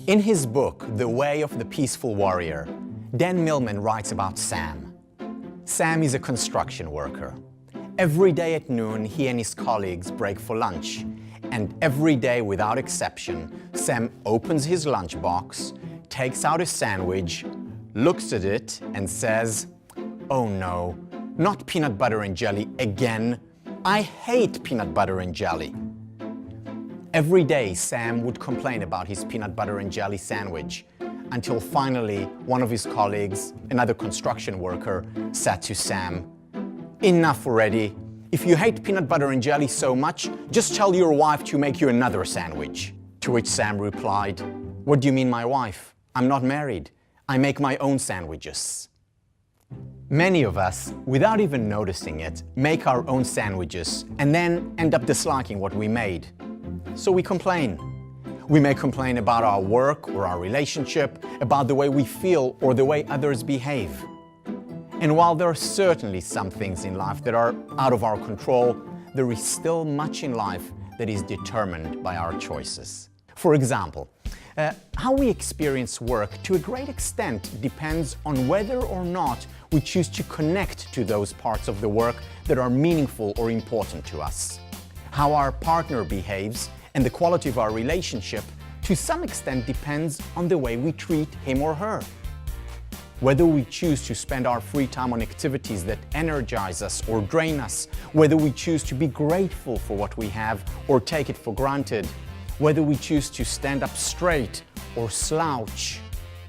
In his book, The Way of the Peaceful Warrior, Dan Millman writes about Sam. Sam is a construction worker. Every day at noon, he and his colleagues break for lunch. And every day, without exception, Sam opens his lunchbox, takes out a sandwich, looks at it, and says, "Oh no, not peanut butter and jelly again. I hate peanut butter and jelly." Every day, Sam would complain about his peanut butter and jelly sandwich, until finally one of his colleagues, another construction worker, said to Sam, "Enough already. If you hate peanut butter and jelly so much, just tell your wife to make you another sandwich." To which Sam replied, "What do you mean, my wife? I'm not married. I make my own sandwiches." Many of us, without even noticing it, make our own sandwiches and then end up disliking what we made. So we complain. We may complain about our work or our relationship, about the way we feel or the way others behave. And while there are certainly some things in life that are out of our control, there is still much in life that is determined by our choices. For example, how we experience work to a great extent depends on whether or not we choose to connect to those parts of the work that are meaningful or important to us. How our partner behaves and the quality of our relationship to some extent depends on the way we treat him or her. Whether we choose to spend our free time on activities that energize us or drain us, whether we choose to be grateful for what we have or take it for granted, whether we choose to stand up straight or slouch,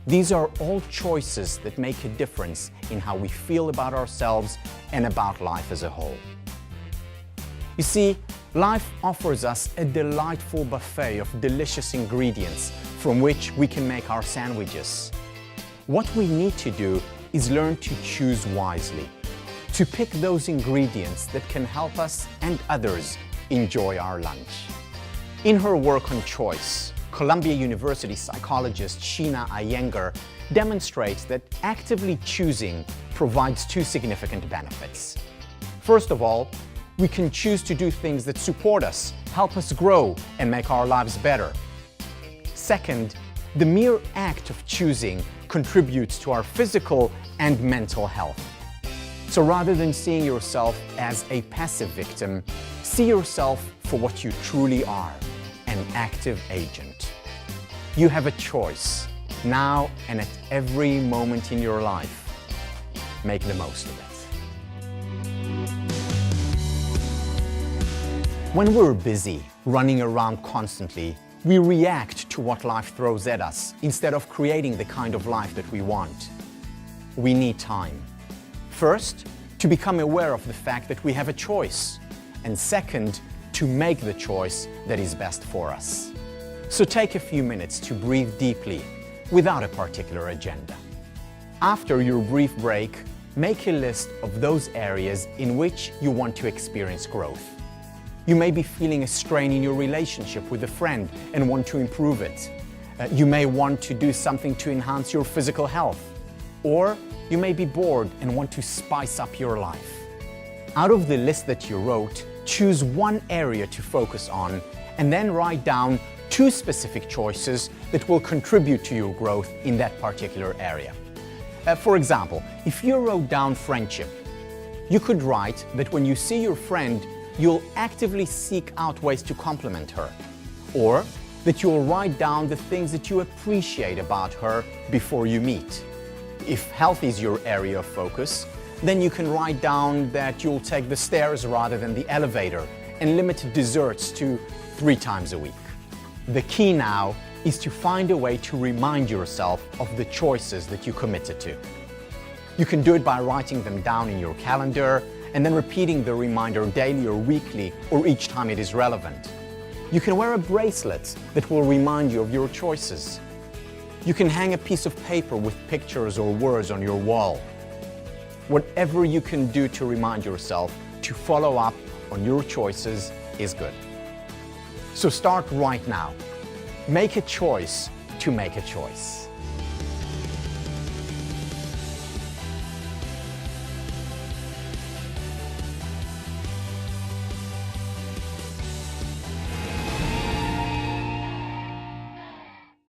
these are all choices that make a difference in how we feel about ourselves and about life as a whole. You see, life offers us a delightful buffet of delicious ingredients from which we can make our sandwiches. What we need to do is learn to choose wisely, to pick those ingredients that can help us and others enjoy our lunch. In her work on choice, Columbia University psychologist Sheena Iyengar demonstrates that actively choosing provides two significant benefits. First of all, we can choose to do things that support us, help us grow, and make our lives better. Second, the mere act of choosing contributes to our physical and mental health. So rather than seeing yourself as a passive victim, see yourself for what you truly are, an active agent. You have a choice, now and at every moment in your life. Make the most of it. When we're busy, running around constantly, we react to what life throws at us instead of creating the kind of life that we want. We need time. First, to become aware of the fact that we have a choice, and second, to make the choice that is best for us. So take a few minutes to breathe deeply without a particular agenda. After your brief break, make a list of those areas in which you want to experience growth. You may be feeling a strain in your relationship with a friend and want to improve it. You may want to do something to enhance your physical health. Or you may be bored and want to spice up your life. Out of the list that you wrote, choose one area to focus on and then write down two specific choices that will contribute to your growth in that particular area. For example, if you wrote down friendship, you could write that when you see your friend, you'll actively seek out ways to compliment her, or that you'll write down the things that you appreciate about her before you meet. If health is your area of focus, then you can write down that you'll take the stairs rather than the elevator and limit desserts to 3 times a week. The key now is to find a way to remind yourself of the choices that you committed to. You can do it by writing them down in your calendar and then repeating the reminder daily or weekly or each time it is relevant. You can wear a bracelet that will remind you of your choices. You can hang a piece of paper with pictures or words on your wall. Whatever you can do to remind yourself to follow up on your choices is good. So start right now. Make a choice to make a choice.